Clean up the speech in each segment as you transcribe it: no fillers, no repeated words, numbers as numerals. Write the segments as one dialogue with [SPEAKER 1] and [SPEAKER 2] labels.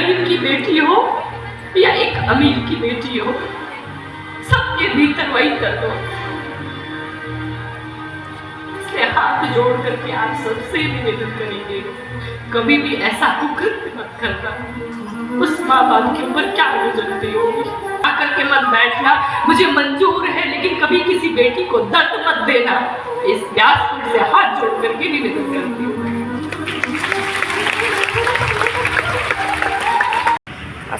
[SPEAKER 1] गरीब की बेटी हो या एक अमीर की बेटी हो, सबके भीतर वही दर्द हो। इसलिए हाथ जोड़ करके आप सबसे निवेदन करेंगे, कभी भी ऐसा कुकृत्य मत करना। उस माँ बाप के ऊपर क्या गुजरती होगी। आकर के मत बैठना, मुझे मंजूर है लेकिन कभी किसी बेटी को दर्द मत देना। इस व्यासपीठ से हाथ जोड़ करके निवेदन करती हूँ।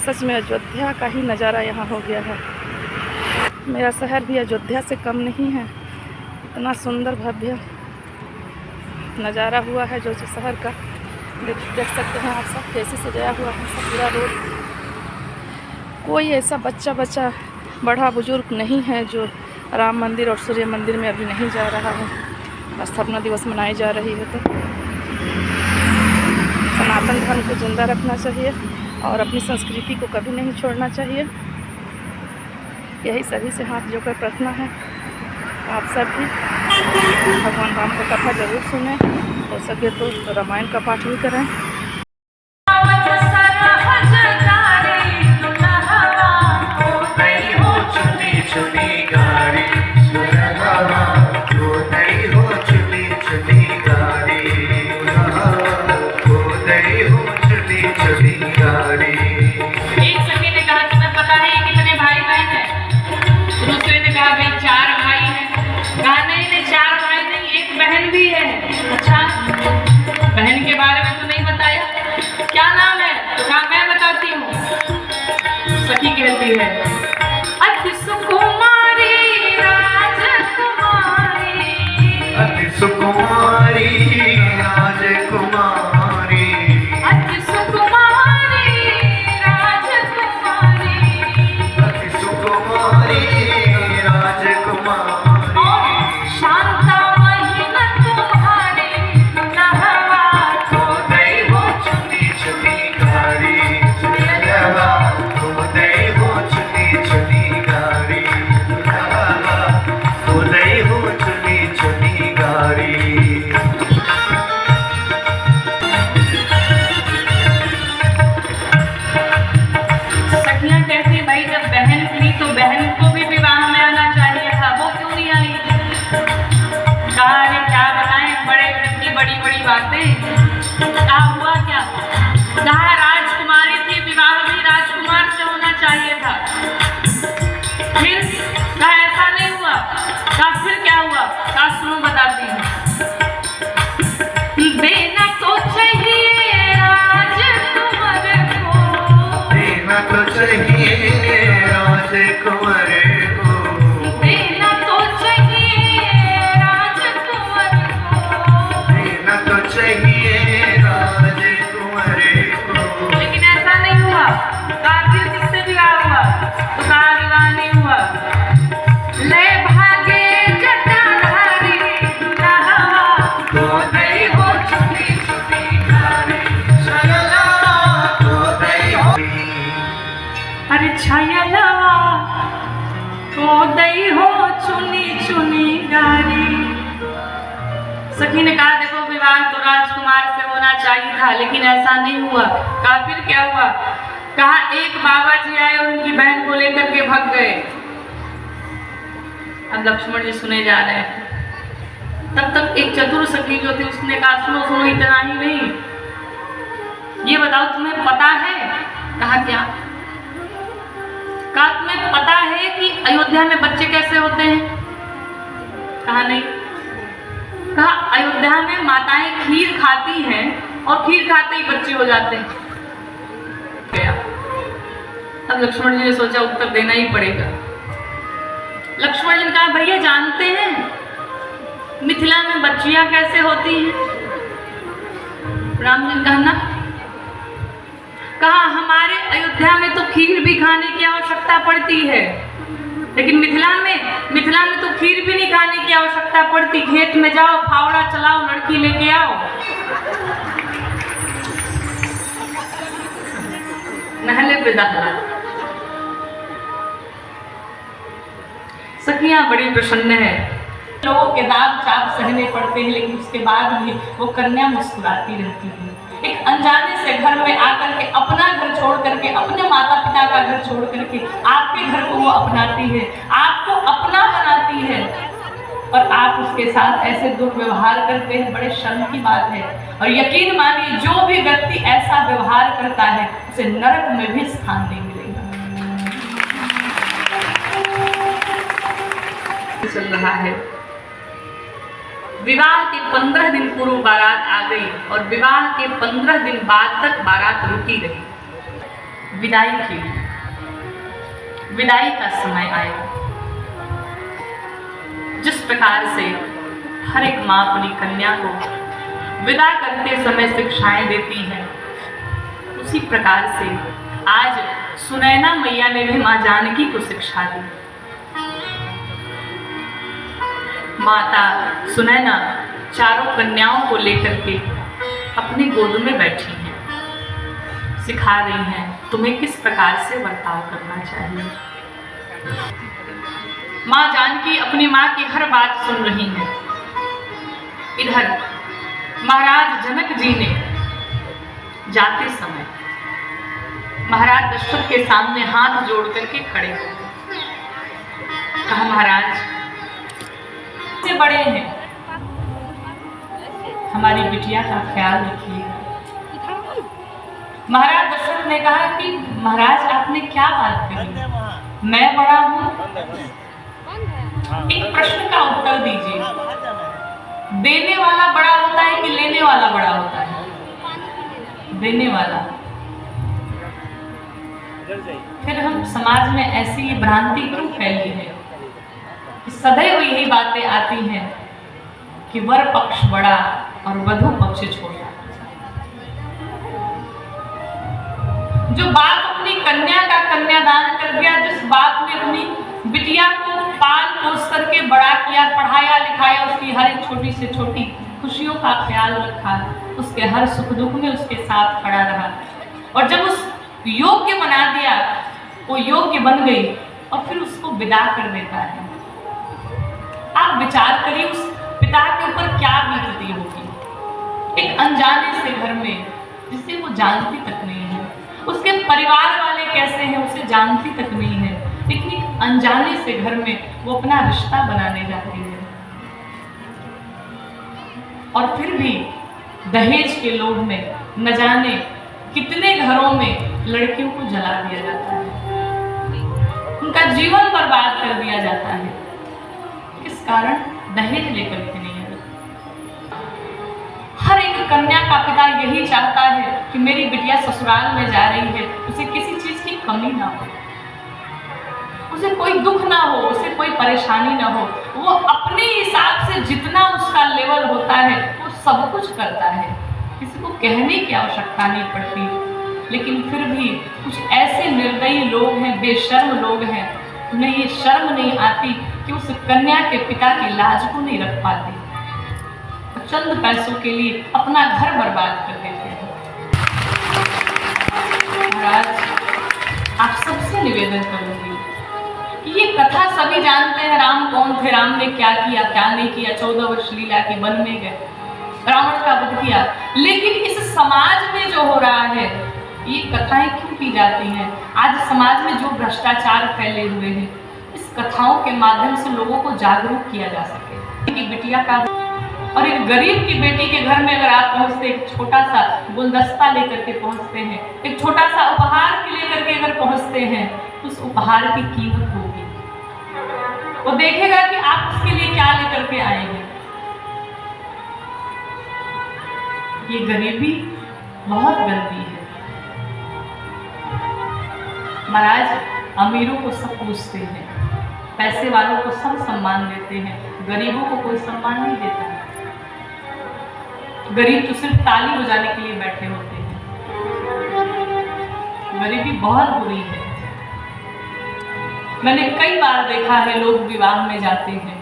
[SPEAKER 2] सच में अयोध्या का ही नज़ारा यहाँ हो गया है। मेरा शहर भी अयोध्या से कम नहीं है। इतना सुंदर भव्य नज़ारा हुआ है जो शहर का। देख सकते हैं आप सब कैसे सजाया हुआ है सब पूरा रोड। कोई ऐसा बच्चा बड़ा बुजुर्ग नहीं है जो राम मंदिर और सूर्य मंदिर में अभी नहीं जा रहा है। स्थापना दिवस मनाई जा रही है तो सनातन धर्म को जिंदा रखना चाहिए और अपनी संस्कृति को कभी नहीं छोड़ना चाहिए। यही सभी से हाथ जोड़कर प्रार्थना है। आप सब भी भगवान राम का कथा जरूर सुनें, हो सके तो रामायण का पाठ भी करें।
[SPEAKER 1] बहन के बारे में तो नहीं बताया, क्या नाम है? तो कहा मैं बताती हूँ। सखी कहती है, अति सुकुमारी राजकुमारी,
[SPEAKER 3] अति सुकुमारी राजकुमारी,
[SPEAKER 1] अति सुकुमारी राजकुमारी,
[SPEAKER 3] अति सुकुमारी राजकुमारी,
[SPEAKER 1] शांता राजकुमारी थी, विवाह भी राजकुमार से होना चाहिए था। फिर ऐसा नहीं हुआ। फिर क्या हुआ? सुनो बताती हूँ। देना तो चाहिए राजकुमार को,
[SPEAKER 3] देना तो चाहिए राजकुमार को,
[SPEAKER 1] देना तो चाहिए राजकुमार को,
[SPEAKER 3] देना तो चाहिए
[SPEAKER 1] छायलवा तो दई हो चुनी चुनी गारी। सखी ने कहा देखो विवाह तो राजकुमार से होना चाहिए था लेकिन ऐसा नहीं हुआ। कहा फिर क्या हुआ? कहा एक बाबा जी आए और उनकी बहन को लेकर के भाग गए। अब लक्ष्मण जी सुने जा रहे हैं। तब तक एक चतुर सखी जो थी उसने कहा सुनो सुनो इतना ही नहीं, ये बताओ तुम्हें पता है? कहा क्या? कहा तुम्हें पता है कि अयोध्या में बच्चे कैसे होते हैं? कहा नहीं। कहा अयोध्या में माताएं खीर खाती हैं और खीर खाते ही बच्चे हो जाते हैं। गया। अब लक्ष्मण जी ने सोचा उत्तर देना ही पड़ेगा। लक्ष्मण जी ने कहा भैया जानते हैं मिथिला में बच्चियां कैसे होती हैं? राम जी ने कहा ना। कहा हमारे अयोध्या में तो खीर भी खाने की आवश्यकता पड़ती है लेकिन मिथिला में तो खीर भी नहीं खाने की आवश्यकता पड़ती। खेत में जाओ, फावड़ा चलाओ, लड़की लेके आओ, नहले पे दाखला। सखियां बड़ी प्रसन्न है। लोगों के दाग चाप सहने पड़ते हैं लेकिन उसके बाद भी वो कन्या मुस्कुराती रहती है। एक अनजाने से घर में आकर के अपना घर छोड़ छोड़ करके आपके घर को वो अपनाती है, आपको अपना बनाती है, और आप उसके साथ ऐसे दुर्व्यवहार करते हैं, बड़े शर्म की बात है। और यकीन मानिए जो भी व्यक्ति ऐसा व्यवहार करता है उसे नरक में भी स्थान नहीं मिलेगा। चल रहा है, विवाह के 15 दिन पूर्व बारात आ गई और विवाह के 15 दिन बाद तक बारात रुकी रही। विदाई की, विदाई का समय आया। जिस प्रकार से हर एक माँ अपनी कन्या को विदा करते समय शिक्षाएं देती है, उसी प्रकार से आज सुनैना मैया ने भी माँ जानकी को शिक्षा दी। माता सुनैना चारों कन्याओं को लेकर के अपनी गोद में बैठी हैं, सिखा रही हैं तुम्हें किस प्रकार से बर्ताव करना चाहिए। माँ जानकी अपनी माँ की हर बात सुन रही हैं। इधर महाराज जनक जी ने जाते समय महाराज दशरथ के सामने हाथ जोड़ करके खड़े हो, कहा महाराज से बड़े हैं, हमारी बिटिया का ख्याल रखिएगा। महाराज दशरथ ने कहा कि महाराज आपने क्या बात कही, मैं बड़ा हूं, एक प्रश्न का उत्तर दीजिए, देने वाला बड़ा होता है कि लेने वाला बड़ा होता है? देने वाला। फिर हम समाज में ऐसी भ्रांति क्यों फैली है कि सदैव यही बातें आती हैं कि वर पक्ष बड़ा और वधू पक्ष छोटा। जो बाप अपनी कन्या का कन्यादान कर दिया, जिस बाप ने अपनी बिटिया को पाल पोस करके बड़ा किया, पढ़ाया लिखाया, उसकी हर एक छोटी से छोटी खुशियों का ख्याल रखा, उसके हर सुख दुख में उसके साथ खड़ा रहा, और जब उस योग्य बना दिया, वो योग्य बन गई और फिर उसको विदा कर देता है। आप विचार करिए उस पिता के ऊपर क्या बीतती होगी। एक अनजाने से घर में, जिसे वो जानती तक नहीं है, उसके परिवार वाले कैसे हैं उसे जानती तक नहीं है, लेकिन एक अनजाने से घर में वो अपना रिश्ता बनाने जाती है। और फिर भी दहेज के लोभ में न जाने कितने घरों में लड़कियों को जला दिया जाता है, उनका जीवन बर्बाद कर दिया जाता है। किस कारण? दहेज लेकर के नहीं है। हर एक कन्या का पिता यही चाहता है कि मेरी बिटिया ससुराल में जा रही है, उसे किसी चीज की कमी ना हो, उसे कोई दुख ना हो, उसे कोई परेशानी ना हो। वो अपने हिसाब से जितना उसका लेवल होता है वो सब कुछ करता है, किसी को कहने की आवश्यकता नहीं पड़ती। लेकिन फिर भी कुछ ऐसे निर्दयी लोग हैं, बेशर्म लोग हैं, उन्हें ये शर्म नहीं आती कि उस कन्या के पिता की लाज को नहीं रख पाते, चंद पैसों के लिए अपना घर बर्बाद कर देते हैं। महाराज, आप सबसे निवेदन करूंगी कि ये कथा सभी जानते हैं, राम कौन थे, राम ने क्या किया क्या नहीं किया, 14 वर्ष लीला के वन में गए, रावण का वध किया, लेकिन इस समाज में जो हो रहा है ये कथाएं क्यों की जाती हैं? आज समाज में जो भ्रष्टाचार फैले हुए हैं, इस कथाओं के माध्यम से लोगों को जागरूक किया जा सके कि बिटिया का, और एक गरीब की बेटी के घर में अगर आप पहुंचते, एक छोटा सा गुलदस्ता लेकर के पहुंचते हैं, एक छोटा सा उपहार के लेकर के अगर पहुंचते हैं, तो उस उपहार की कीमत होगी। वो देखेगा कि आप उसके लिए क्या लेकर के आए हैं। ये गरीबी बहुत गंदी है। महाराज, अमीरों को सब पूछते हैं, पैसे वालों को सब सम्मान देते हैं, गरीबों को कोई सम्मान नहीं देता है। गरीब तो सिर्फ ताली बजाने के लिए बैठे होते हैं। गरीबी बहुत बुरी है। मैंने कई बार देखा है, लोग विवाह में जाते हैं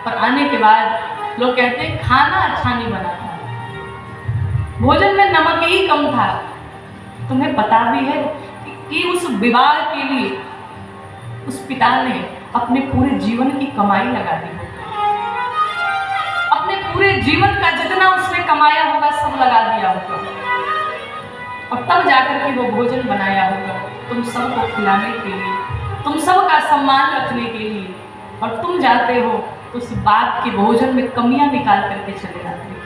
[SPEAKER 1] और आने के बाद लोग कहते हैं खाना अच्छा नहीं बना था, भोजन में नमक ही कम था। तुम्हें पता भी है कि उस विवाह के लिए उस पिता ने अपने पूरे जीवन की कमाई लगा दी, अपने पूरे जीवन का जितना उसने कमाया होगा सब लगा दिया होगा, और तब जाकर के वो भोजन बनाया होगा तुम सबको खिलाने के लिए, तुम सबका सम्मान रखने के लिए, और तुम जाते हो तो उस बाप के भोजन में कमियां निकाल करके चले जाते हो।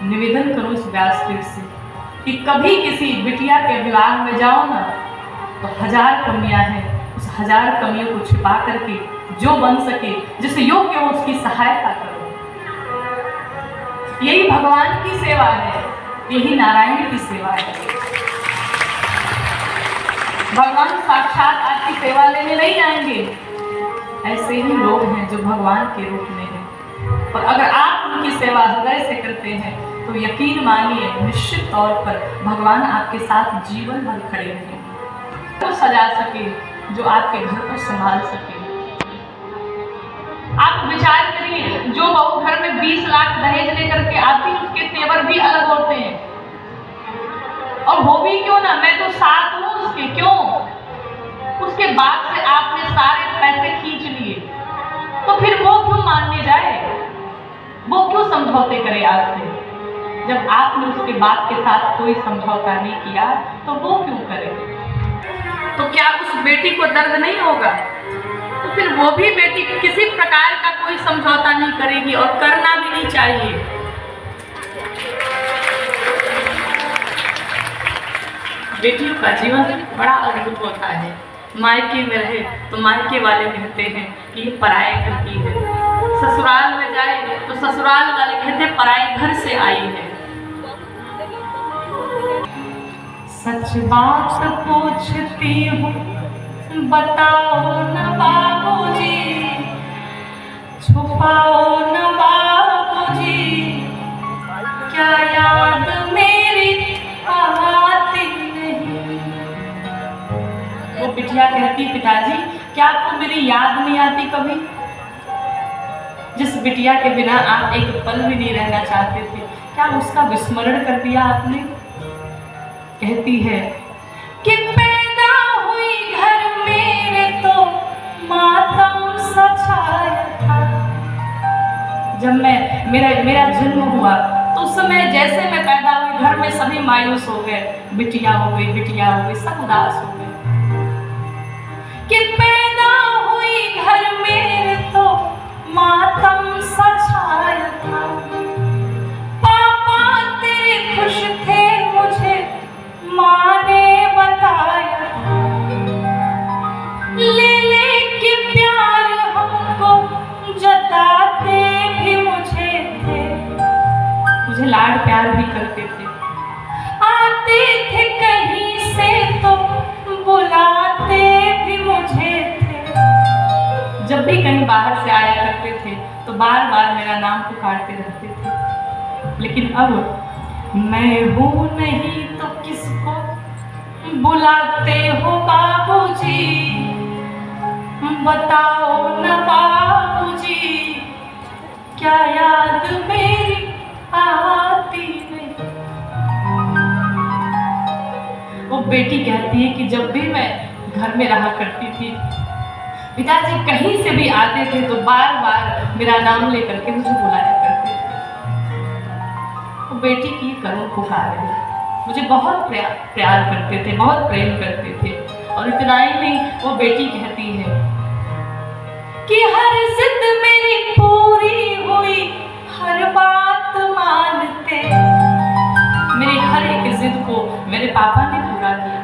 [SPEAKER 1] निवेदन करो इस व्यासपीठ से कि कभी किसी बिटिया के विवाह में जाओ ना तो 1000 कमियां हैं, उस 1000 कमियों को छिपा करके जो बन सके, जिसे योग्य हो उसकी सहायता करो। यही भगवान की सेवा है, यही नारायण की सेवा है। भगवान साक्षात आपकी सेवा लेने नहीं आएंगे, ऐसे ही लोग हैं जो भगवान के रूप में हैं। और अगर आप उनकी सेवा हृदय से करते हैं तो यकीन मानिए निश्चित तौर पर भगवान आपके साथ जीवन भर खड़े रहेंगे, तो सजा सके, जो आपके घर को संभाल सके। आप विचार करिए, जो बहू घर में 20 लाख दहेज लेकर के आती है उसके तेवर भी अलग होते हैं, और वो भी क्यों ना, मैं तो साथ हूं उसके, क्यों? उसके बाद से आपने सारे पैसे खींच लिए, तो फिर वो क्यों मानने जाए, वो क्यों समझौते करे आपसे? जब आपने उसके बाप के साथ कोई समझौता नहीं किया तो वो क्यों करे? तो क्या उस बेटी को दर्द नहीं होगा? तो फिर वो भी बेटी किसी प्रकार का कोई समझौता नहीं करेगी, और करना भी नहीं चाहिए। बेटियों का जीवन बड़ा अद्भुत होता है। मायके में रहे तो मायके वाले कहते हैं कि ये पराए घर की है, ससुराल में जाए तो ससुराल वाले कहते हैं पराए घर से आई है। सच बात पूछती हूँ बताओ न बाबूजी, छुपाओ न बाबूजी, क्या याद मेरी आती नहीं? वो बिटिया कहती पिताजी क्या आपको मेरी याद नहीं आती कभी? जिस बिटिया के बिना आप एक पल भी नहीं रहना चाहते थे, क्या उसका विस्मरण कर दिया आपने? कहती है कि पैदा हुई घर मेरे तो मातम सा छाया था। जब मेरा जन्म हुआ तो उस समय जैसे मैं पैदा हुई घर में सभी मायूस हो गए, बिटिया हो गई, सब उदास हो गए। कि पैदा हुई घर मेरे तो मातम सा छाया था, पापा तेरे खुश थे मुझे माँ ने बताया, ले के प्यार हमको जताते भी मुझे थे, मुझे लाड प्यार भी करते थे, आते थे कहीं से तो बुलाते भी मुझे थे। जब भी कहीं बाहर से आया करते थे तो बार बार मेरा नाम पुकारते रहते थे। लेकिन अब मैं हूँ नहीं तो किसको बुलाते हो बाबूजी, बताओ न बाबूजी, क्या याद मेरी आती नहीं? वो बेटी कहती है कि जब भी मैं घर में रहा करती थी, पिताजी कहीं से भी आते थे तो बार बार मेरा नाम लेकर के मुझे बुलाया करते थे। वो बेटी की करुण पुकार है, मुझे बहुत प्यार करते थे, बहुत प्रेम करते थे। और इतना ही नहीं, वो बेटी कहती है कि हर जिद मेरी पूरी हुई, हर बात मानते, मेरी हर एक जिद को मेरे पापा ने पूरा किया।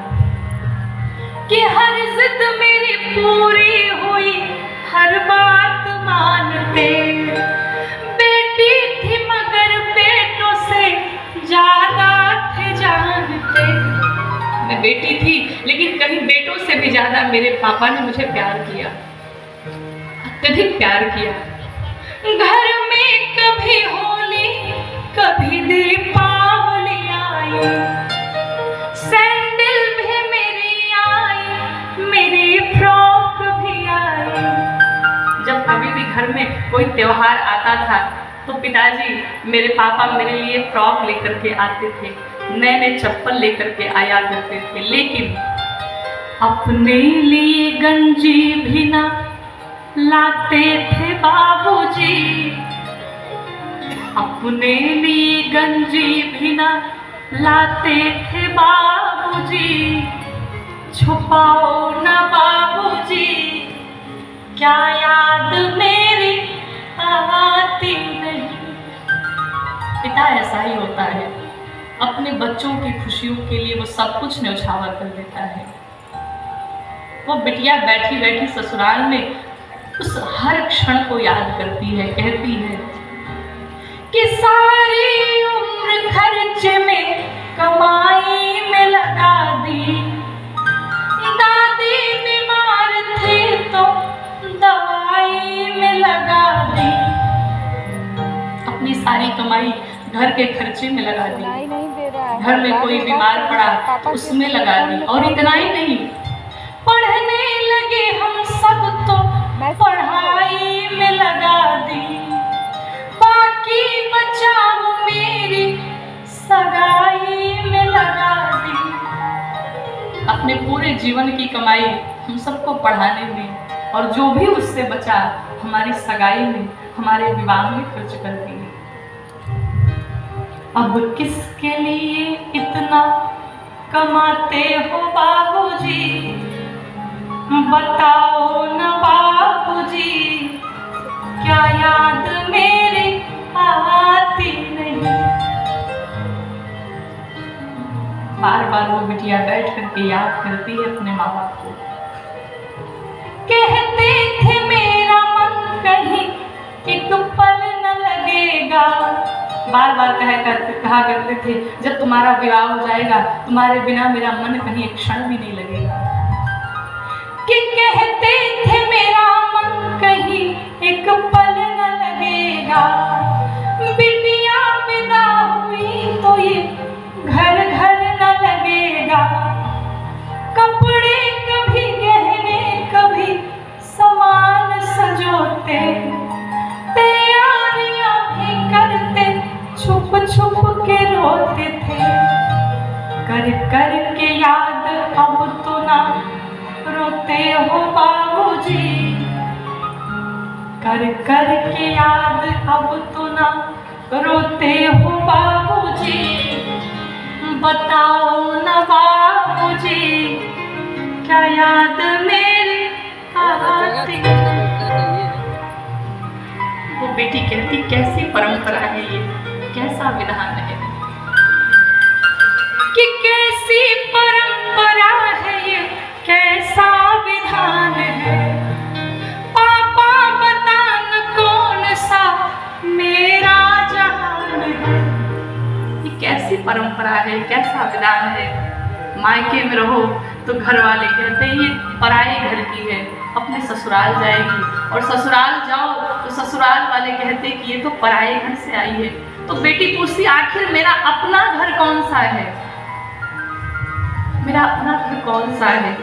[SPEAKER 1] कि हर जिद मेरी पूरी हुई, हर बात मानते, बेटी थी मगर बेटों से ज्यादा थे जानते। मैं बेटी थी लेकिन कहीं बेटों से भी ज्यादा मेरे पापा ने मुझे प्यार किया, अत्यधिक प्यार किया। घर में कभी होली कभी दीपावली आई, सैंडल भी मेरी आई, मेरी फ्रॉक भी आई। जब कभी भी घर में कोई त्योहार आता था तो पिताजी मेरे पापा मेरे लिए फ्रॉक लेकर के आते थे, नए नए चप्पल लेकर के आया करते थे। लेकिन अपने लिए गंजी भी ना लाते थे बाबूजी, अपने लिए गंजी भी ना लाते थे बाबूजी, छुपाओ न बाबूजी, क्या याद मेरी आती नहीं। पिता ऐसा ही होता है, अपने बच्चों की खुशियों के लिए वो सब कुछ न्यौछावर कर देता है। वो बिटिया बैठी बैठी ससुराल में उस हर क्षण को याद करती है, कहती है कि सारी उम्र खर्च में कमाई में लगा दी, दादी बीमार थी तो दवाई में लगा दी, अपनी सारी कमाई घर के खर्चे में लगा दी, घर में कोई बीमार पड़ा तो उसमें लगा दी। और इतना ही नहीं, पढ़ने लगे हम सब तो पढ़ाई में लगा दी, बाकी बचा वो मेरी सगाई में लगा दी। अपने पूरे जीवन की कमाई हम सबको पढ़ाने में और जो भी उससे बचा हमारी सगाई में, हमारे विवाह में खर्च कर दी। अब किसके लिए इतना कमाते हो बाबूजी, बताओ न बाबूजी, क्या याद मेरी आती नहीं। बार बार वो बिटिया बैठ करके याद करती है अपने माँ बाप को। कहते थे मेरा मन कहीं एक पल न लगेगा, बार बार कहा करते थे जब तुम्हारा विवाह हो जाएगा तुम्हारे बिना मेरा मन कहीं एक क्षण भी नहीं लगेगा। कि कहते थे मेरा मन कहीं एक पल न लगेगा, बिटिया विदा हुई तो ये घर घर न लगेगा, कपड़े कभी गहने कभी सामान सजोते, तैयारियां भी करते, छुप छुप के रोते थे, कर कर के याद अब तो ना रोते हो बाबूजी, कर कर के याद अब तो ना रोते हो बाबूजी, बताओ न बाबूजी, क्या याद मेरी आती। वो बेटी कहती कैसी परंपरा है ये, कैसा विधान है कि कैसी परंपरा है ये, कैसा विधान है। पापा बतान कौन सा मेरा जहान है। ये कैसी परंपरा है, कैसा विधान है। मायके में रहो तो घर वाले कहते हैं ये पराये घर की है, अपने ससुराल जाएगी, और ससुराल जाओ तो ससुराल वाले कहते कि ये तो पराये घर से आई है। तो बेटी पूछती आखिर मेरा अपना घर कौन सा है, मेरा अपना घर कौन सा है।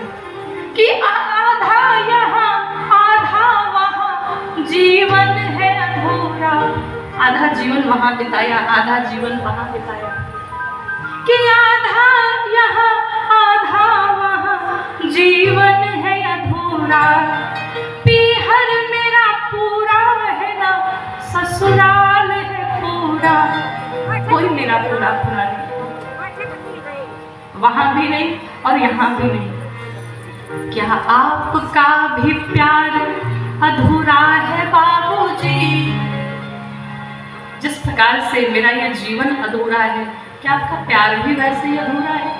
[SPEAKER 1] कि आधा यहाँ आधा वहाँ जीवन है अधूरा, आधा जीवन वहाँ बिताया, आधा जीवन वहाँ बिताया। कि आधा यहाँ आधा वहाँ जीवन है अधूरा, पीहर मेरा पूरा है ना ससुराल है पूरा, कोई मेरा पूरा पूरा नहीं, वहाँ भी नहीं और यहाँ भी नहीं। क्या आपका भी प्यार अधूरा है बाबूजी, जिस प्रकार से मेरा यह जीवन अधूरा है, क्या आपका प्यार भी वैसे ही अधूरा है?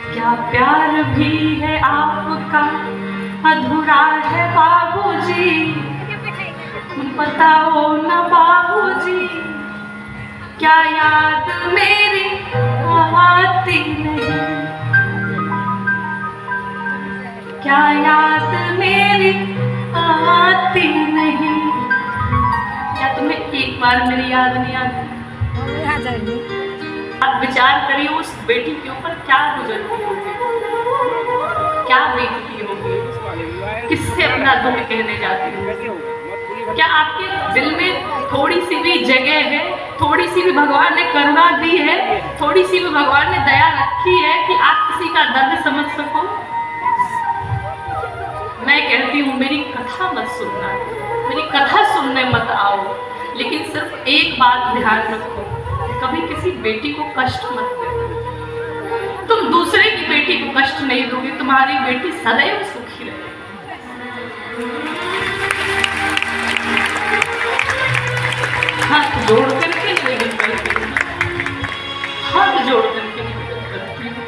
[SPEAKER 1] क्या प्यार भी है आपका अधूरा है बाबूजी, बताओ न बाबूजी, क्या याद मेरी आती नहीं, क्या याद मेरी आती नहीं। क्या तुम्हें एक बार मेरी याद नहीं आती? आप विचार करिए उस बेटी के ऊपर क्या गुजरती होगी, क्या बीतती होगी, किससे अपना दुख कहने जाती होगी। क्या आपके दिल में थोड़ी सी भी जगह है, थोड़ी सी भी भगवान ने करुणा दी है, थोड़ी सी भी भगवान ने दया रखी है कि आप किसी का दर्द समझ सको? मैं कहती हूँ मेरी कथा मत सुनना, मेरी कथा सुनने मत आओ, लेकिन सिर्फ एक बात ध्यान रखो, कभी किसी बेटी को कष्ट मत देना। तुम दूसरे की बेटी को कष्ट नहीं दोगे, तुम्हारी बेटी सदैव सुखी रहेगी। हाथ जोड़ करके निवेदन करती हूँ, हाथ जोड़ करके निवेदन करती हूँ,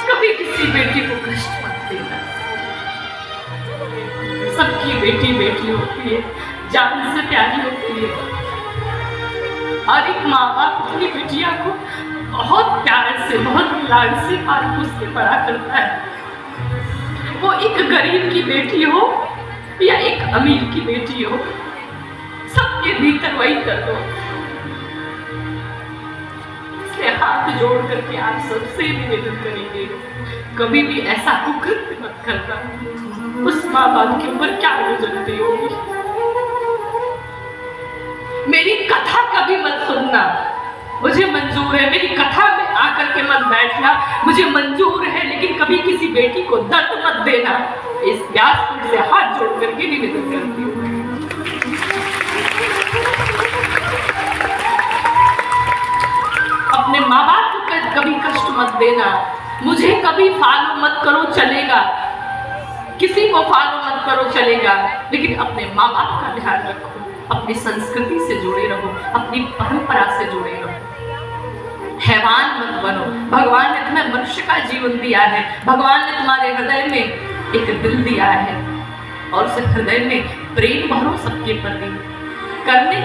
[SPEAKER 1] कभी किसी बेटी को कष्ट मत देना। सबकी बेटी बेटी होती है, जान से प्यारी होती है। और एक माँ बाप अपनी बिटिया को बहुत प्यार से, बहुत लाड से पाल पोस के बड़ा करता है। वो एक गरीब की बेटी हो या एक अमीर की बेटी हो, सबके भीतर वही कर दो। इसलिए हाथ जोड़ करके आप सबसे निवेदन करेंगे, कभी भी ऐसा कुकृत्य मत करना। उस माँ बाप के ऊपर क्या गुजरती होगी। मेरी कथा कभी मत सुनना, मुझे मंजूर है। मेरी कथा में आकर के मत बैठना, मुझे मंजूर है, लेकिन कभी किसी बेटी को दर्द मत देना। इस व्यासपीठ से हाथ जोड़ करके निवेदन करती हूँ। अपने माँ बाप को कभी कष्ट मत देना। मुझे कभी फॉलो मत करो चलेगा, किसी को फॉलो मत करो चलेगा, लेकिन अपने माँ बाप का ध्यान रखो। अपनी संस्कृति से जुड़े रहो, अपनी परंपरा से जुड़े रहो। हैवान मत बनो। भगवान ने तुम्हें मनुष्य का जीवन दिया है, भगवान ने तुम्हारे हृदय में एक दिल दिया है और उस हृदय में प्रेम भरो सबके प्रति। करने का